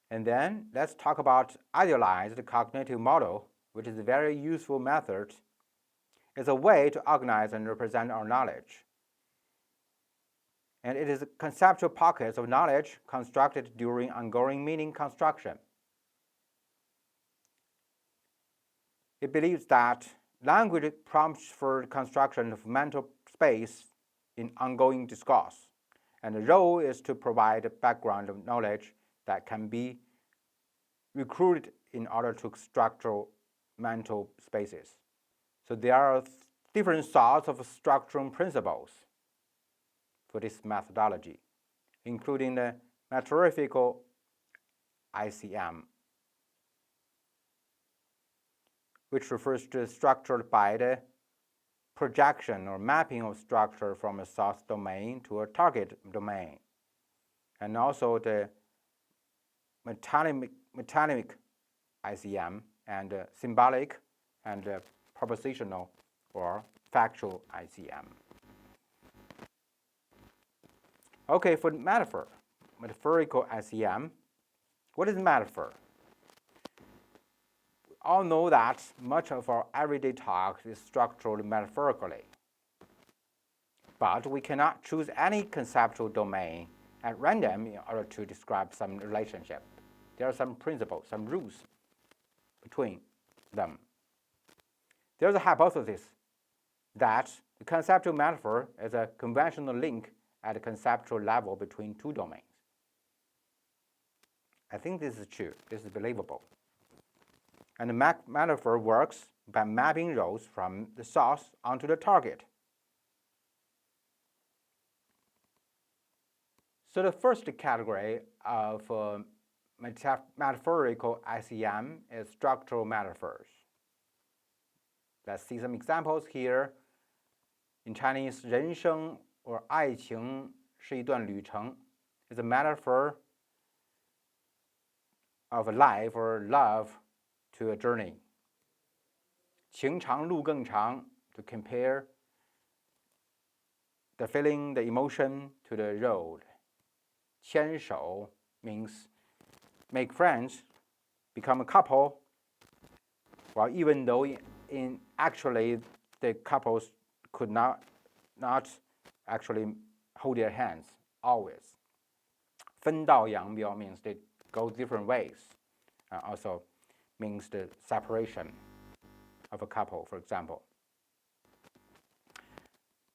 And then let's talk about idealized cognitive model, which is a very useful method. It's a way to organize and represent our knowledge. And it is conceptual pockets of knowledge constructed during ongoing meaning construction. It believes that language prompts for construction of mental space in ongoing discourse, and the role is to provide a background of knowledge that can be recruited in order to structure mental spaces. So there are different sorts of structuring principles for this methodology, including the metaphorical ICM, which refers to structure by the projection or mapping of structure from a source domain to a target domain, and also the metonymic ICM, and symbolic and propositional or factual ICM. Okay, for metaphorical ICM, what is metaphor? We all know that much of our everyday talk is structured metaphorically, but we cannot choose any conceptual domain at random in order to describe some relationship. There are some principles, some rules between them. There's a hypothesis that the conceptual metaphor is a conventional link at a conceptual level between two domains. I think this is true. This is believable. And the metaphor works by mapping roles from the source onto the target. So the first category of metaphorical ICM is structural metaphors. Let's see some examples here. In Chinese, 人生 or 爱情是一段旅程 is a metaphor of a life or love to a journey. 情长路更长 to compare the feeling, the emotion to the road. 牵手 means make friends, become a couple, well, even though in actually the couples could not actually hold their hands always. 分道扬镳 means they go different ways. Also means the separation of a couple, for example.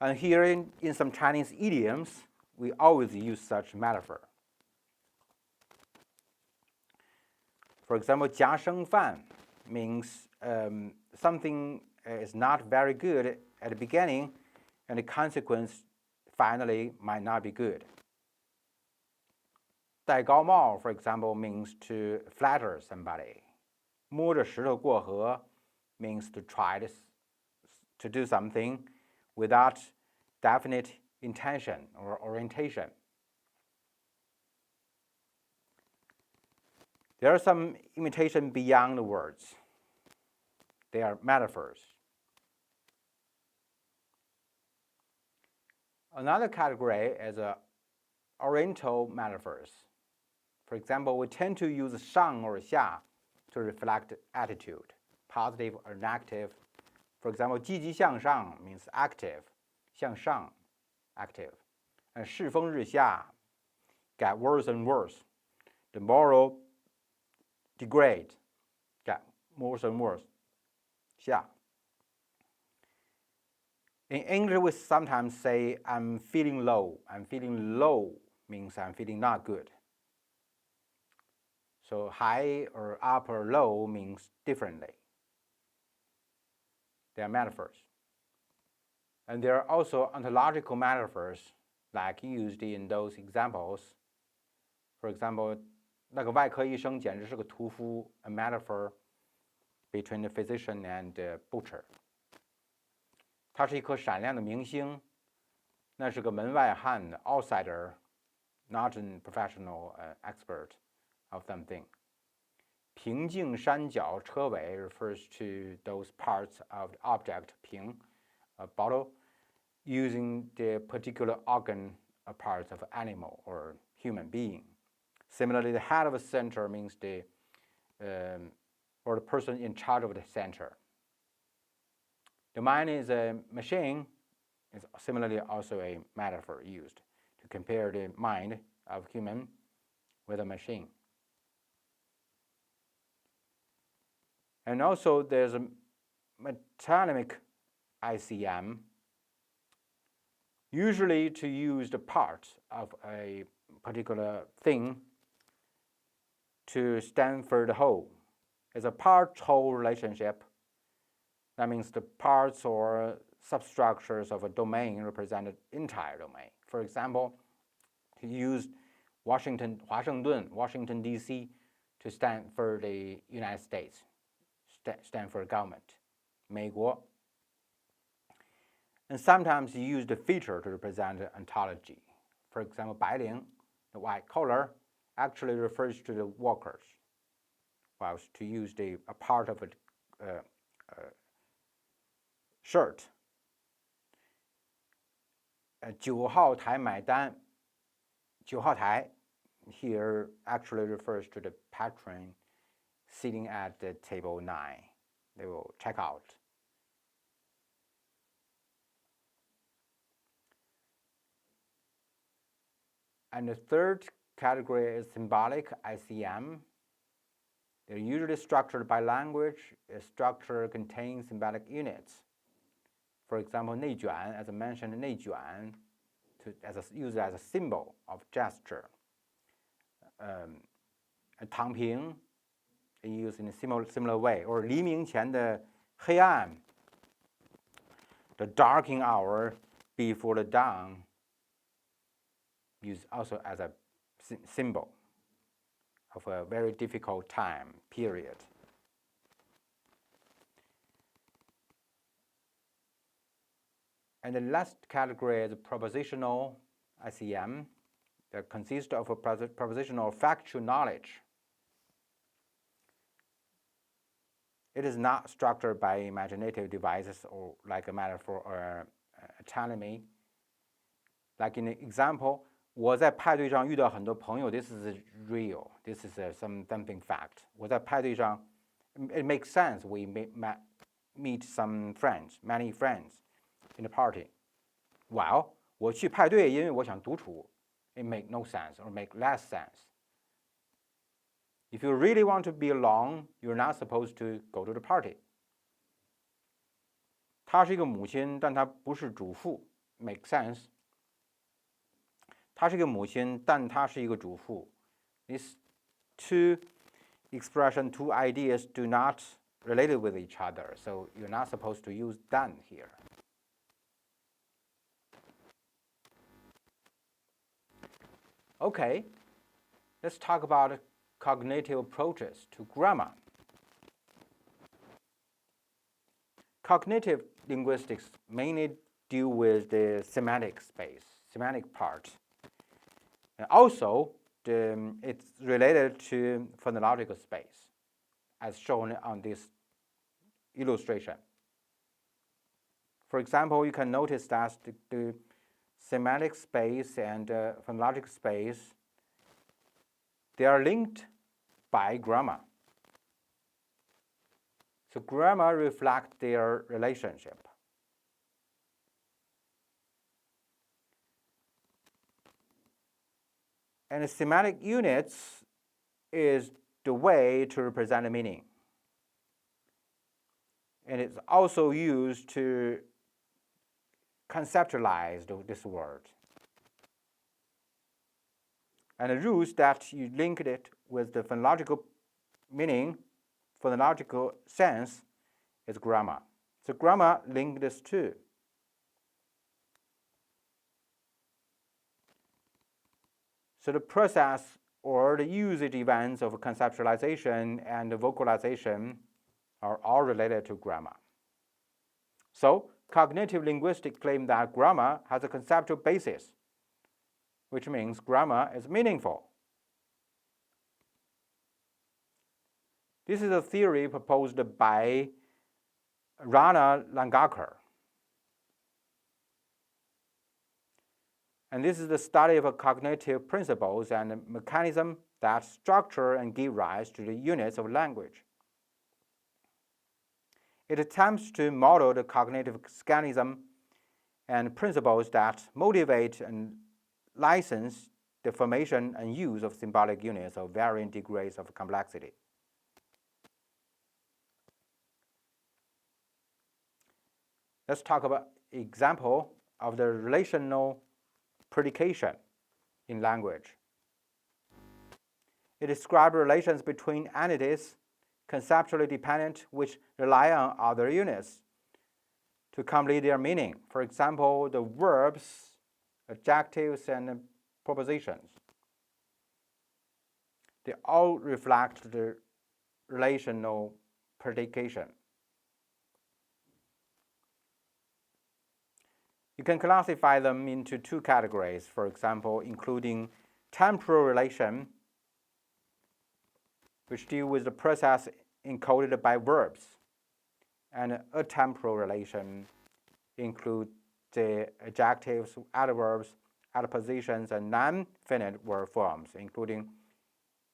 And here in some Chinese idioms, we always use such metaphor. For example, 夹生饭 means something is not very good at the beginning, and the consequence finally might not be good. 戴高帽, for example, means to flatter somebody. 摸着石头过河 means to try to do something without definite intention or orientation. There are some imitation beyond the words. They are metaphors. Another category is oriental metaphors. For example, we tend to use 上 or 下 to reflect attitude, positive or negative. For example, 积极向上 means active, 向上 active. And 世风日下 get worse and worse. The moral degrade, get worse and worse. 下. In English, we sometimes say, I'm feeling low. I'm feeling low means I'm feeling not good. So high or up or low means differently. They are metaphors. And there are also ontological metaphors like used in those examples. For example, 那个外科医生简直是个屠夫, a metaphor between the physician and the butcher. 他是一颗闪亮的明星, 那是个门外汉, outsider, not a professional expert of something. 平静山脚车尾 refers to those parts of the object, 平, a bottle, using the particular organ parts of animal or human being. Similarly, the head of a center means or the person in charge of the center. The mind is a machine is similarly also a metaphor used to compare the mind of human with a machine. And also there's a metonymic ICM, usually to use the part of a particular thing to stand for the whole. It's a part-whole relationship. That means the parts or substructures of a domain represent an entire domain. For example, he used Washington, D.C. to stand for the United States, stand for government, 美国. And sometimes he used a feature to represent an ontology. For example, 白领, the white collar, actually refers to the workers, whilst to use a part of a shirt. 9号台买单, 9号台 here actually refers to the patron sitting at the table 9. They will check out. And the third category is symbolic ICM. They're usually structured by language. A structure contains symbolic units. For example, 内卷, as I mentioned, 内卷 used as a symbol of gesture. 躺平 used in a similar way. Or 黎明前的黑暗, the darkening hour before the dawn, used also as a symbol of a very difficult time period. And the last category is propositional ICM that consists of a propositional factual knowledge. It is not structured by imaginative devices or like a metaphor or autonomy. Like in the example, 我在派对上遇到很多朋友, this is real, this is something fact. 我在派对上, it makes sense, we meet some friends, many friends in the party. Well, 我去派对因为我想独处, it make no sense or make less sense. If you really want to be alone, you're not supposed to go to the party. 她是一个母亲, 但她不是主妇, make sense. 她是一个母亲, 但她是一个主妇. These two expressions, two ideas do not relate with each other, so you're not supposed to use than here. Okay, let's talk about cognitive approaches to grammar. Cognitive linguistics mainly deal with the semantic space, semantic part. And also, it's related to phonological space, as shown on this illustration. For example, you can notice that the semantic space and phonological space, they are linked by grammar. So grammar reflects their relationship. And the semantic units is the way to represent a meaning. And it's also used to conceptualize this word. And the rules that you link it with the phonological meaning, phonological sense, is grammar. So grammar link this too. So the process or the usage events of conceptualization and vocalization are all related to grammar. So cognitive linguistics claim that grammar has a conceptual basis, which means grammar is meaningful. This is a theory proposed by Langacker. And this is the study of cognitive principles and mechanism that structure and give rise to the units of language. It attempts to model the cognitive mechanism and principles that motivate and license the formation and use of symbolic units of varying degrees of complexity. Let's talk about an example of the relational predication in language. It describes relations between entities conceptually dependent which rely on other units to complete their meaning. For example, the verbs, adjectives, and propositions. They all reflect the relational predication. You can classify them into two categories, for example, including temporal relation, which deal with the process encoded by verbs, and atemporal relation include the adjectives, adverbs, adpositions, and non-finite verb forms, including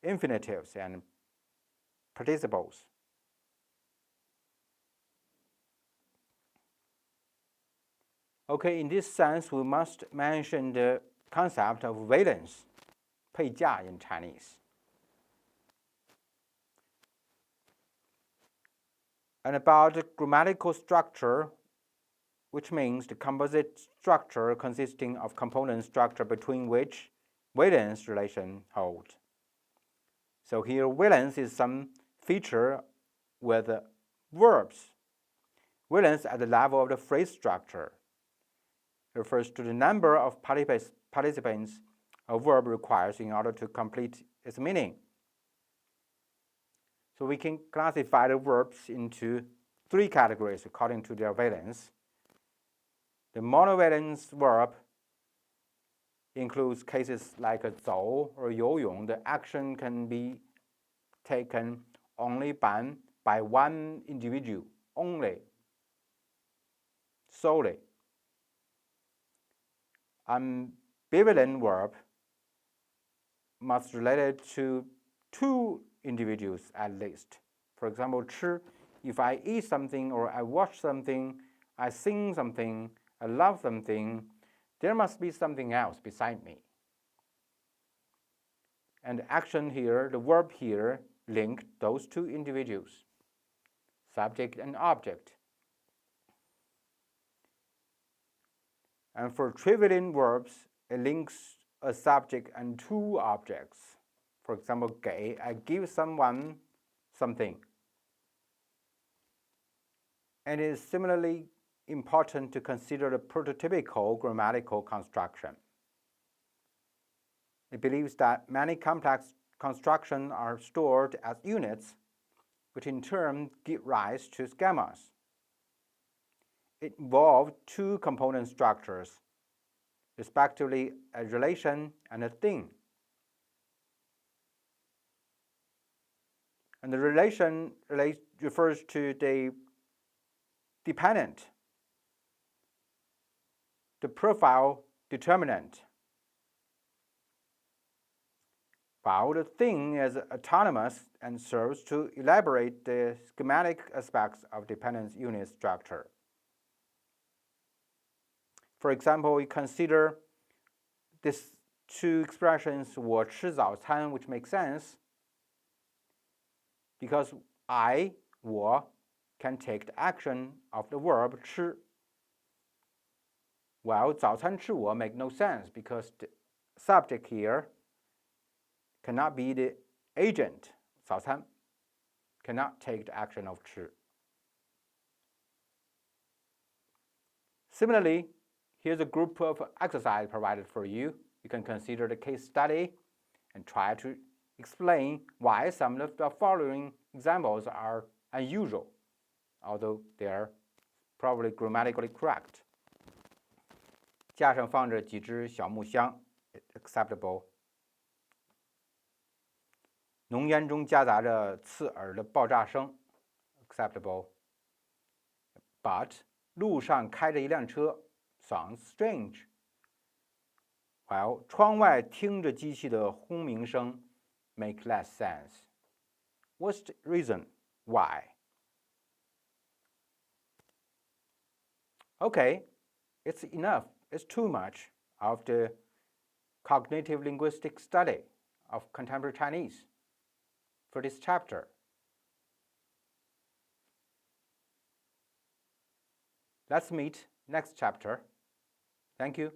infinitives and participles. Okay, in this sense, we must mention the concept of valence, 配架 in Chinese. And about the grammatical structure, which means the composite structure consisting of component structure between which valence relation holds. So here, valence is some feature with verbs. Valence at the level of the phrase structure refers to the number of participants a verb requires in order to complete its meaning. So we can classify the verbs into three categories according to their valence. The monovalent verb includes cases like 走 or 游泳. The action can be taken only by one individual, only, solely. Bivalent verb must relate to two individuals at least. For example, 吃, if I eat something or I watch something, I sing something, I love something, there must be something else beside me. And the action here, the verb here, link those two individuals, subject and object. And for trivalent verbs, it links a subject and two objects. For example, 给, I give someone something. And it is similarly important to consider the prototypical grammatical construction. It believes that many complex constructions are stored as units, which in turn give rise to schemas. It involved two component structures, respectively a relation and a thing. And the relation refers to the dependent, the profile determinant, while the thing is autonomous and serves to elaborate the schematic aspects of dependence unit structure. For example, we consider these two expressions, 我吃早餐, which makes sense because I, 我, can take the action of the verb 吃. While 早餐吃我 make no sense because the subject here cannot be the agent, 早餐, cannot take the action of 吃. Similarly, here's a group of exercise provided for you. You can consider the case study and try to explain why some of the following examples are unusual, although they are probably grammatically correct. 架上放着几只小木箱 acceptable. 浓烟中夹杂着刺耳的爆炸声 acceptable. But 路上开着一辆车 sounds strange. While 窗外听着机器的轰鸣声 make less sense. What's the reason? Why? Okay, it's enough. It's too much of the cognitive linguistic study of contemporary Chinese for this chapter. Let's meet next chapter. Thank you.